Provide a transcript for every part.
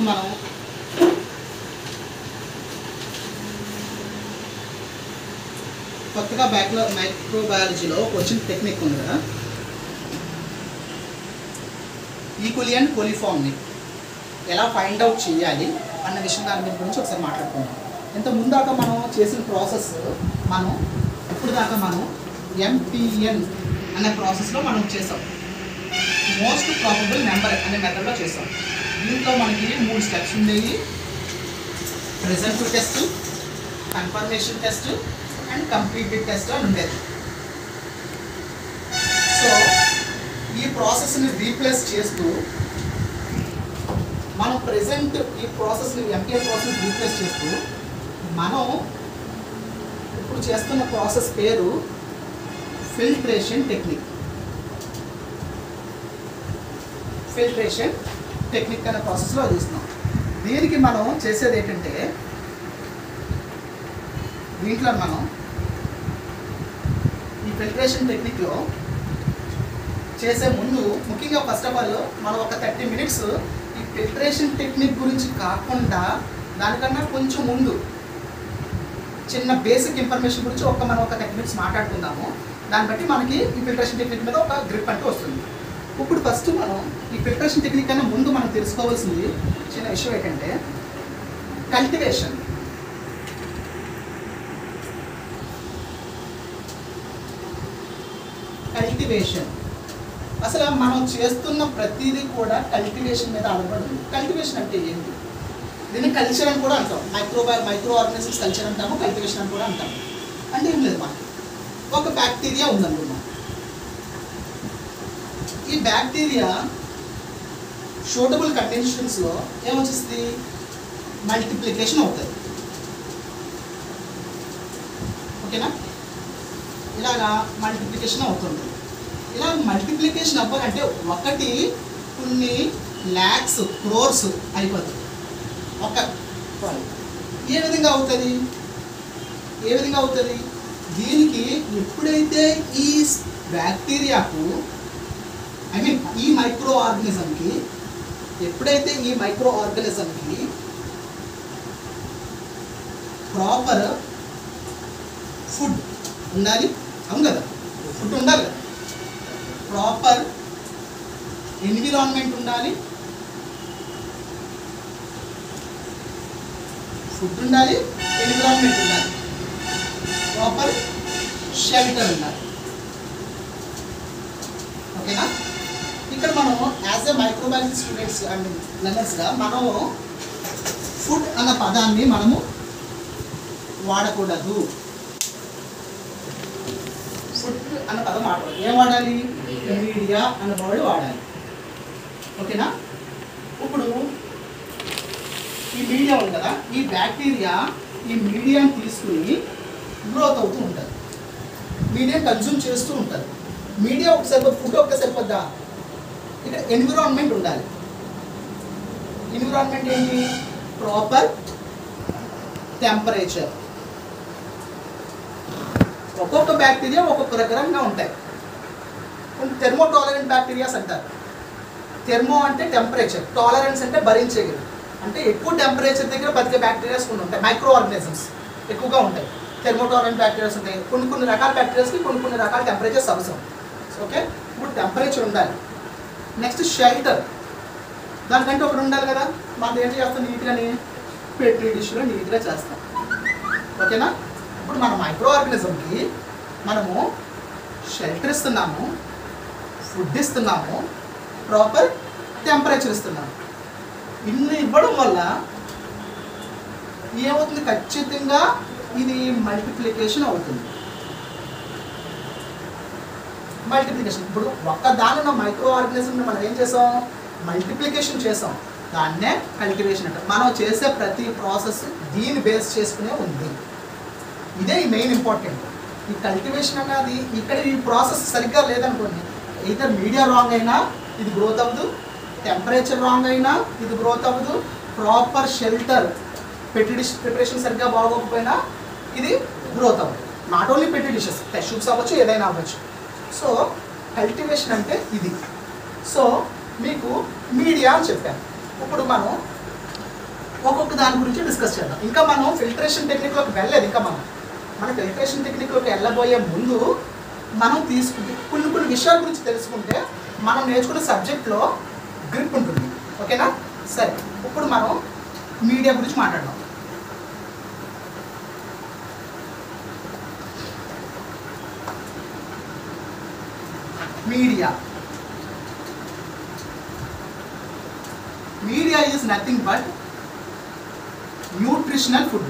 ఇప్పుడు మనం కొత్తగా మైక్రోబయాలజీలో వచ్చిన టెక్నిక్ ఉంది కదా, ఈక్వలీ అండ్ కోలిఫామ్ని ఎలా ఫైండ్ అవుట్ చేయాలి అన్న విషయం దాని గురించి ఒకసారి మాట్లాడుకుందాం. ఇంత ముందాక మనం చేసిన ప్రాసెస్ ఇప్పుడు దాకా మనం MPN అనే ప్రాసెస్లో మనం చేసాం. మోస్ట్ ప్రాబబుల్ నెంబర్ అనే మెథడ్లో చేసాం. దీంట్లో మనకి 3 స్టెప్స్ ఉండేవి: present test, confirmation test and completed test అని ఉండేది. సో ఈ ప్రాసెస్ని రీప్లేస్ చేస్తూ మనం ప్రెజెంట్ ఈ ప్రాసెస్ని MPN ప్రాసెస్ రీప్లేస్ చేస్తూ మనం ఇప్పుడు చేస్తున్న ప్రాసెస్ పేరు ఫిల్ట్రేషన్ టెక్నిక్. ఫిల్ట్రేషన్ టెక్నిక్ అనే ప్రాసెస్లో చేస్తున్నాం. దీనికి మనం చేసేది ఏంటంటే, దీంట్లో మనం ఈ ఫిల్ట్రేషన్ టెక్నిక్లో చేసే ముందు ముఖ్యంగా ఫస్ట్ ఆఫ్ ఆల్ మనం ఒక 30 minutes ఈ ఫిల్ట్రేషన్ టెక్నిక్ గురించి కాకుండా దానికన్నా కొంచెం ముందు చిన్న బేసిక్ ఇన్ఫర్మేషన్ గురించి మనం ఒక 30 minutes మాట్లాడుకుందాము. దాన్ని బట్టి మనకి ఈ ఫిల్ట్రేషన్ టెక్నిక్ మీద ఒక గ్రిప్ అంటూ వస్తుంది. ఇప్పుడు ఫస్ట్ మనం ఈ ఫిల్ట్రేషన్ టెక్నిక్ కన్నా ముందు మనం తెలుసుకోవాల్సింది చిన్న విషయం ఏంటంటే కల్టివేషన్. అసలు మనం చేస్తున్న ప్రతిదీ కూడా కల్టివేషన్ మీద ఆధారపడి ఉంది. కల్టివేషన్ అంటే ఏంటి? దీన్ని కల్చర్ అని కూడా అంటాం. మైక్రో ఆర్గానిజమ్స్ కల్చర్ అంటాము, కల్టివేషన్ అని కూడా అంటాము. అంటే ఏం లేదు, మనకి ఒక బ్యాక్టీరియా ఉందనుకున్నాం. ఈ బ్యాక్టీరియా షూటబుల్ కండిషన్స్లో ఏమొచ్చేస్తుంది? మల్టిప్లికేషన్ అవుతుంది. ఓకేనా? ఇలాగా మల్టిప్లికేషన్ అవుతుంది. ఇలా మల్టిప్లికేషన్ అవ్వాలంటే ఒకటి కొన్ని ల్యాక్స్ క్రోర్స్ అయిపోతుంది. ఏ విధంగా అవుతుంది? దీనికి ఎప్పుడైతే ఈ బ్యాక్టీరియాకు ఈ మైక్రో ఆర్గానిజంకి ప్రాపర్ ఫుడ్ ఉండాలి. అవును కదా, ఫుడ్ ఉండాలి కదా, ప్రాపర్ ఎన్విరాన్మెంట్ ఉండాలి, ప్రాపర్ షెల్టర్ ఉండాలి. ఓకేనా? ఇక్కడ మనం as a microbiology students and లెర్నర్స్గా మనం ఫుడ్ అన్న పదాన్ని మనము వాడకూడదు. ఫుడ్ అన్న పదం వాడకూడదు. ఏం వాడాలి? మీడియా అన్న వర్డ్ వాడాలి. ఓకేనా? ఇప్పుడు ఈ మీడియా ఉంది కదా, ఈ బ్యాక్టీరియా ఈ మీడియాని తీసుకుని గ్రోత్ అవుతూ ఉంటుంది, మీడియా కన్జ్యూమ్ చేస్తూ ఉంటుంది. మీడియా ఒక సరిపోద్ది, ఫుడ్ ఒక సరిపోద్దా? ఇక్కడ ఎన్విరాన్మెంట్ ఉండాలి. ఎన్విరాన్మెంట్ ఏంటి? Proper temperature. ఒక్కొక్క బ్యాక్టీరియా ఒక్కొక్క రకంగా ఉంటాయి. కొన్ని థెర్మోటాలరెంట్ బ్యాక్టీరియాస్ అంటారు. థెర్మో అంటే టెంపరేచర్, టాలరెన్స్ అంటే భరించేది. అంటే ఎక్కువ టెంపరేచర్ దగ్గర బతికే బ్యాక్టీరియాస్ కొన్ని ఉంటాయి. మైక్రో ఆర్గానిజమ్స్ ఎక్కువగా ఉంటాయి. థెర్మోటాలరెంట్ బ్యాక్టీరియాస్ ఉంటాయి. కొన్ని రకాల బ్యాక్టీరియాస్కి కొన్ని రకాల టెంపరేచర్స్ అవసరం. ఓకే, ఇప్పుడు టెంపరేచర్ ఉండాలి. నెక్స్ట్ షెల్టర్, దానికంటే ఒకటి ఉండాలి కదా. మనం ఏం చేస్తాం? నీట్గాని పెట్రీ డిష్లో నీట్గా చేస్తాం. ఓకేనా? ఇప్పుడు మన మైక్రో ఆర్గానిజంకి మనము షెల్టర్ ఇస్తున్నాము, ఫుడ్ ఇస్తున్నాము, ప్రాపర్ టెంపరేచర్ ఇస్తున్నాము. ఇన్ని ఇవ్వడం వల్ల ఏమవుతుంది? ఖచ్చితంగా ఇది మల్టిప్లికేషన్ అవుతుంది. ఇప్పుడు ఒక్క దానిలో మైక్రో ఆర్గానిజంని మనం ఏం చేసాం? మల్టిప్లికేషన్ చేసాం. దాన్నే కల్టివేషన్ అంటారు. మనం చేసే ప్రతి ప్రాసెస్ దీన్ని బేస్ చేసుకునే ఉంది. ఇదే మెయిన్ ఇంపార్టెంట్. ఈ కల్టివేషన్ అనేది ఇక్కడ ఈ ప్రాసెస్ సరిగ్గా లేదనుకోండి, ఇదర్ మీడియా రాంగ్ అయినా ఇది గ్రోత్ అవ్వదు, టెంపరేచర్ రాంగ్ అయినా ఇది గ్రోత్ అవ్వదు, ప్రాపర్ షెల్టర్ పెట్టి డిష్ ప్రిపరేషన్ సరిగ్గా బాగోకపోయినా ఇది గ్రోత్ అవ్వదు. నాట్ ఓన్లీ పెట్టి డిషెస్, టెస్ట్ ట్యూబ్స్ అవ్వచ్చు, ఏదైనా అవ్వచ్చు. సో కల్టివేషన్ అంటే ఇది. సో మీకు మీడియా అని చెప్పాను. ఇప్పుడు మనం ఒక్కొక్క దాని గురించి డిస్కస్ చేద్దాం. ఇంకా మనం ఫిల్టరేషన్ టెక్నిక్లోకి వెళ్ళలేదు. ఇంకా మన ఫిల్టరేషన్ టెక్నిక్లోకి వెళ్ళబోయే ముందు మనం తీసుకుంటే కొన్ని విషయాల గురించి తెలుసుకుంటే మనం నేర్చుకునే సబ్జెక్ట్లో గ్రిప్ ఉంటుంది. ఓకేనా? సరే, ఇప్పుడు మనం మీడియా గురించి మాట్లాడదాం. Media is nothing but nutritional food.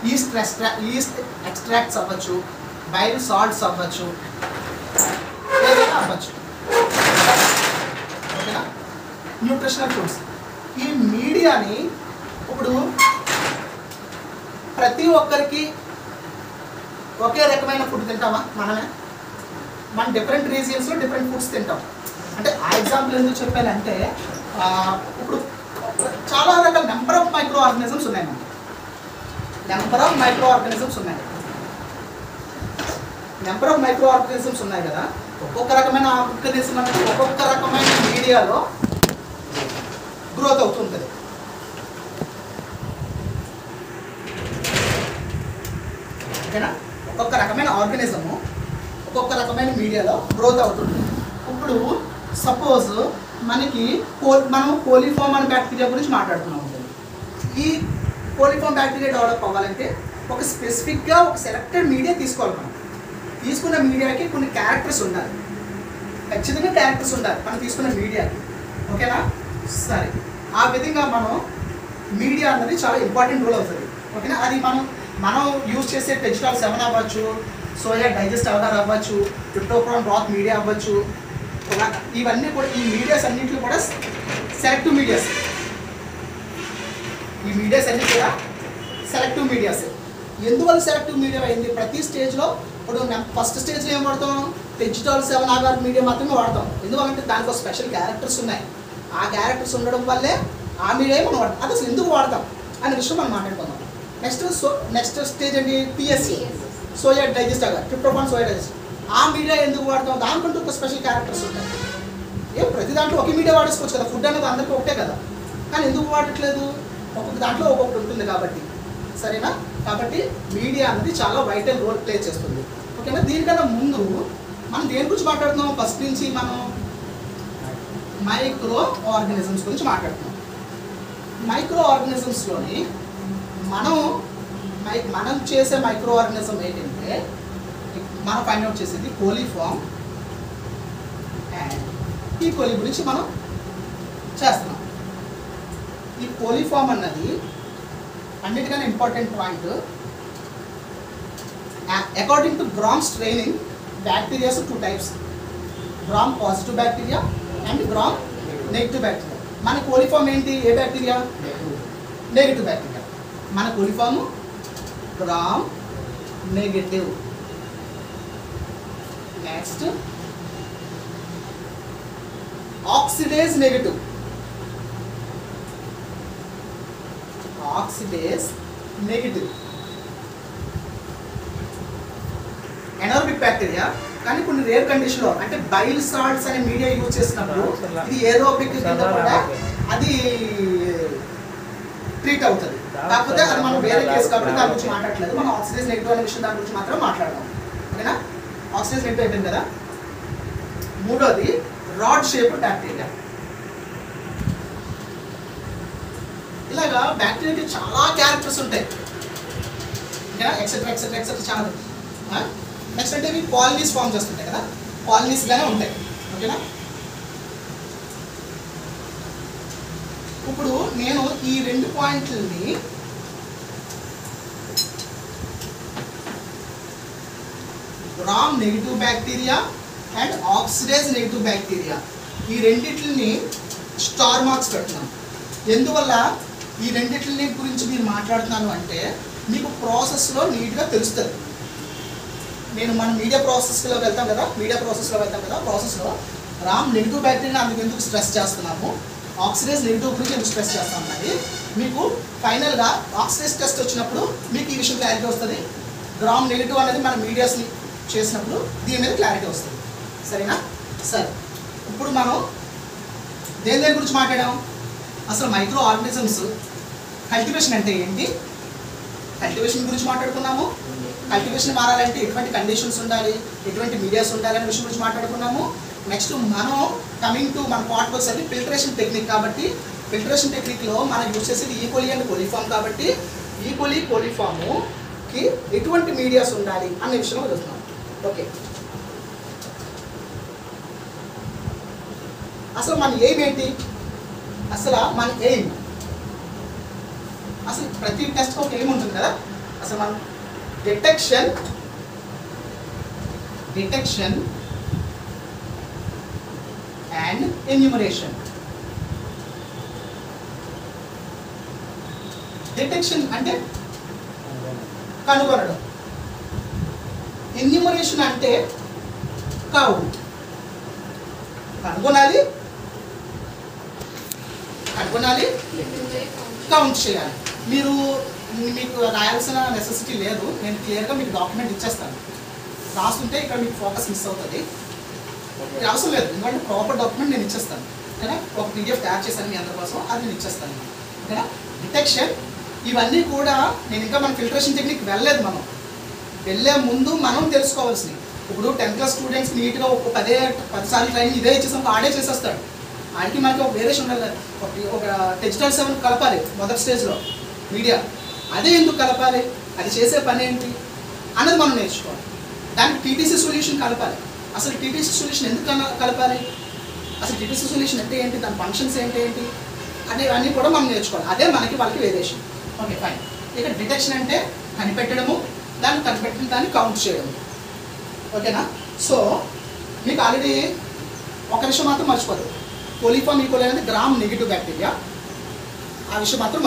Yeast extracts అవ్వచ్చు, bile salts అవ్వచ్చు, ఏదైనా అవ్వచ్చు. ఓకేనా? Nutritional foods. ఈ మీడియాని ఇప్పుడు ప్రతి ఒక్కరికి ఒకే రకమైన ఫుడ్ తింటామా? మన డిఫరెంట్ రీజియన్స్లో డిఫరెంట్ ఫుడ్స్ తింటాం. అంటే ఆ ఎగ్జాంపుల్ ఎందుకు చెప్పానంటే ఇప్పుడు చాలా రకాల నెంబర్ ఆఫ్ మైక్రో ఆర్గానిజమ్స్ ఉన్నాయి. నెంబర్ ఆఫ్ మైక్రో ఆర్గానిజమ్స్ ఉన్నాయి కదా. ఒక్కొక్క రకమైన ఆర్గానిజం అనేది ఒక్కొక్క రకమైన మీడియాలో గ్రోత్ అవుతుంటుంది. ఓకేనా? ఒక్కొక్క రకమైన ఆర్గానిజము ఒక్కొక్క రకమైన మీడియాలో గ్రోత్ అవుతుంది. ఇప్పుడు సపోజ్ మనం కోలిఫామ్ అనే బ్యాక్టీరియా గురించి మాట్లాడుతున్నాం. ఈ కోలిఫామ్ బ్యాక్టీరియా డెవలప్ అవ్వాలంటే ఒక స్పెసిఫిక్గా ఒక సెలెక్టెడ్ మీడియా తీసుకోవాలి. మనం తీసుకున్న మీడియాకి కొన్ని క్యారెక్టర్స్ ఉండాలి, ఖచ్చితంగా క్యారెక్టర్స్ ఉండాలి మనం తీసుకున్న మీడియాకి. ఓకేనా? సరే, ఆ విధంగా మనం మీడియా అన్నది చాలా ఇంపార్టెంట్ రోల్ అవుతుంది. ఓకేనా? అది మనం యూజ్ చేసే వెజిటాల్ 7 అవ్వచ్చు, సోయా డైజెస్ట్ అవర్ అవ్వచ్చు, ట్రిప్టోఫాన్ బ్రాత్ మీడియా అవ్వచ్చు. ఇవన్నీ కూడా ఈ మీడియాస్ అన్నింటిలో కూడా సెలెక్టివ్ మీడియాస్. ఈ మీడియాస్ అన్నీ కూడా సెలెక్టివ్ మీడియాస్. ఎందువల్ల సెలెక్టివ్ మీడియా అయింది? ప్రతి స్టేజ్లో ఇప్పుడు ఫస్ట్ స్టేజ్లో ఏం వాడతాం? వెజిటాల్ 7 అగర్ మీడియా మాత్రమే వాడతాం. ఎందువల్లంటే దానికి స్పెషల్ క్యారెక్టర్స్ ఉన్నాయి. ఆ క్యారెక్టర్స్ ఉండడం వల్లే ఆ మీడియా మనం వాడతాం. అది అసలు ఎందుకు వాడతాం అనే విషయం మనం మాట్లాడుకుందాం. నెక్స్ట్ స్టేజ్ ఏంటి? PSC, soya digest agar, tryptophan soya digest. ఆ మీడియా ఎందుకు వాడతాం? దానికంటూ ఒక స్పెషల్ క్యారెక్టర్స్ ఉంటాయి. ప్రతి దాంట్లో ఒకే మీడియా వాడేసుకోవచ్చు కదా. ఫుడ్ అనేది అందరికీ ఒకటే కదా. కానీ ఎందుకు వాడట్లేదు? ఒక్కొక్క దాంట్లో ఒక్కొక్కటి ఉంటుంది కాబట్టి. సరేనా? కాబట్టి మీడియా అనేది చాలా వైటల్ రోల్ ప్లే చేస్తుంది. ఓకేనా? దీనికన్నా ముందు మనం దేని గురించి మాట్లాడుతున్నాం? ఫస్ట్ నుంచి మనం మైక్రో ఆర్గానిజమ్స్ గురించి మాట్లాడుతున్నాం. మైక్రో ఆర్గానిజమ్స్లోని మనం చేసే మైక్రో ఆర్గానిజం ఏంటంటే మనం ఫైండ్ అవుట్ చేసేది కోలిఫామ్ అండ్ ఈ కోలి గురించి మనం చేస్తున్నాం. ఈ కోలిఫామ్ అన్నది అన్నిటికన్నా important point. According to grams training, bacterias 2 types, gram positive bacteria and gram negative bacteria. మన కోలిఫామ్ ఏంటి? ఏ బ్యాక్టీరియా? Negative bacteria. మన coliform gram negative. Next oxidase negative. Anaerobic bacteria. కానీ కొన్ని రేర్ కండిషన్లో అంటే బైల్ సాల్ట్స్ అనే మీడియా యూజ్ చేసినప్పుడు ఇది ఏరోబిక్ కింద కూడా అది ట్రీట్ అవుతుంది. కాకపోతే అది మనం వేరే కేసు కాబట్టి దాని గురించి మాట్లాడలేదు. మనం ఆక్సిడేజ్ నెగిటివ్ అనే విషయం దాని గురించి మాత్రం మాట్లాడదాం. ఓకేనా? ఆక్సిడేజ్ నెగిటివ్ అయిపోయింది కదా. మూడోది రాడ్ షేప్ బ్యాక్టీరియా. ఇలాగా బ్యాక్టీరియాకి చాలా క్యారెక్టర్స్ ఉంటాయి. ఓకేనా? ఎక్సెట్రా ఎక్సెట్రా ఎక్సెట్రా చాలా. నెక్స్ట్ అంటే ఇవి కాలనీస్ ఫామ్ చేస్తుంటాయి కదా, కాలనీస్గానే ఉంటాయి. ఓకేనా? ఇప్పుడు నేను ఈ 2 పాయింట్లని gram negative bacteria and oxidase negative bacteria ఈ రెండిట్లని స్టార్ మార్క్స్ పెడుతున్నాను. ఎందువల్ల ఈ రెండిట్లని గురించి మీరు మాట్లాడుతున్నాను అంటే మీకు ప్రాసెస్లో నీట్గా తెలుస్తుంది. నేను మన మీడియా ప్రాసెస్లో వెళ్తాం కదా, ప్రాసెస్లో రామ్ నెగిటివ్ బ్యాక్టీరియా అందుకు ఎందుకు స్ట్రెస్ చేస్తున్నాము, ఆక్సిడేజ్ నెగిటివ్ గురించి ఎందుకు స్ట్రెస్ చేస్తాం అన్నది మీకు ఫైనల్గా ఆక్సిడేజ్ టెస్ట్ వచ్చినప్పుడు మీకు ఈ విషయం క్లారిటీ వస్తుంది. గ్రామ్ నెగిటివ్ అనేది మన మీడియాస్ని చేసినప్పుడు దీని మీద క్లారిటీ వస్తుంది. సరేనా? సరే, ఇప్పుడు మనం దేని గురించి మాట్లాడాం? అసలు మైక్రో ఆర్గానిజమ్స్ కల్టివేషన్ అంటే ఏంటి, కల్టివేషన్ గురించి మాట్లాడుకున్నాము. కల్టివేషన్ మారాలంటే ఎటువంటి కండిషన్స్ ఉండాలి, ఎటువంటి మీడియాస్ ఉండాలి అనే విషయం గురించి మాట్లాడుకున్నాము. నెక్స్ట్ మనం కమింగ్ టు మన పార్ట్ వచ్చేది ఫిల్టరేషన్ టెక్నిక్. కాబట్టి ఫిల్టరేషన్ టెక్నిక్లో మనం యూజ్ చేసేది ఈకోలి అండ్ కోలిఫామ్. కాబట్టి ఈకోలి కోలిఫామ్కి ఎటువంటి మీడియాస్ ఉండాలి అనే విషయంలో చూస్తున్నాం. ఓకే, అసలు మన ఎయిమ్ ఏంటి? అసలు మన ఎయిమ్, అసలు ప్రతి టెస్ట్ ఒక ఎయిమ్ ఉంటుంది కదా. అసలు మనం డిటెక్షన్ అండ్ ఎన్యూమరేషన్. డిటెక్షన్ అంటే కనుగొనడం, ఎన్యూమరేషన్ అంటే కౌంట్. కనుగొనాలి, కౌంట్ చేయాలి. మీకు రాయాల్సిన నెసెసిటీ లేదు, నేను క్లియర్గా మీకు డాక్యుమెంట్ ఇచ్చేస్తాను. రాస్తుంటే ఇక్కడ మీకు ఫోకస్ మిస్ అవుతుంది, అవసరం లేదు. ఎందుకంటే ప్రాపర్ డాక్యుమెంట్ నేను ఇచ్చేస్తాను. ఓకేనా? ఒక పీడిఎఫ్ తయారు చేశాను మీ అందరి కోసం, అది నేను ఇచ్చేస్తాను. ఓకేనా? డిటెక్షన్ ఇవన్నీ కూడా నేను ఇంకా మన ఫిల్టరేషన్ టెక్నిక్ వెళ్ళలేదు. మనం వెళ్ళే ముందు మనం తెలుసుకోవాల్సినవి. ఇప్పుడు 10th క్లాస్ స్టూడెంట్స్ నీట్గా ఒక 10 సార్లు ట్రైనింగ్ ఇదే ఇచ్చేసాం, ఆడే చేసేస్తాడు. ఆడికి మనకి ఒక వేరియేషన్ ఉండాలి. ఒక డిజిటల్ 7 కలపాలి మొదటి స్టేజ్లో మీడియా. అదే ఎందుకు కలపాలి, అది చేసే పని ఏంటి అన్నది మనం నేర్చుకోవాలి. దానికి టీటీసీ సొల్యూషన్ కలపాలి. అసలు టీటీసీ సొల్యూషన్ ఎందుకు కలపాలి, అసలు టీటీసీ సొల్యూషన్ అంటే ఏంటి, దాని ఫంక్షన్స్ ఏంటి అన్నీ కూడా మనం నేర్చుకోవాలి. అదే మనకి వాళ్ళకి వేరియేషన్. Okay, fine. ఇక డిటెక్షన్ అంటే కనిపెట్టడము, కనిపెట్టిన దాన్ని కౌంట్ చేయడము. ఓకేనా? సో మీకు ఆల్రెడీ ఒక విషయం మాత్రం మర్చిపోదు, కోలిఫామ్ ఈకోలి అనేది గ్రామ్ నెగిటివ్ బ్యాక్టీరియా. ఆ విషయం మాత్రం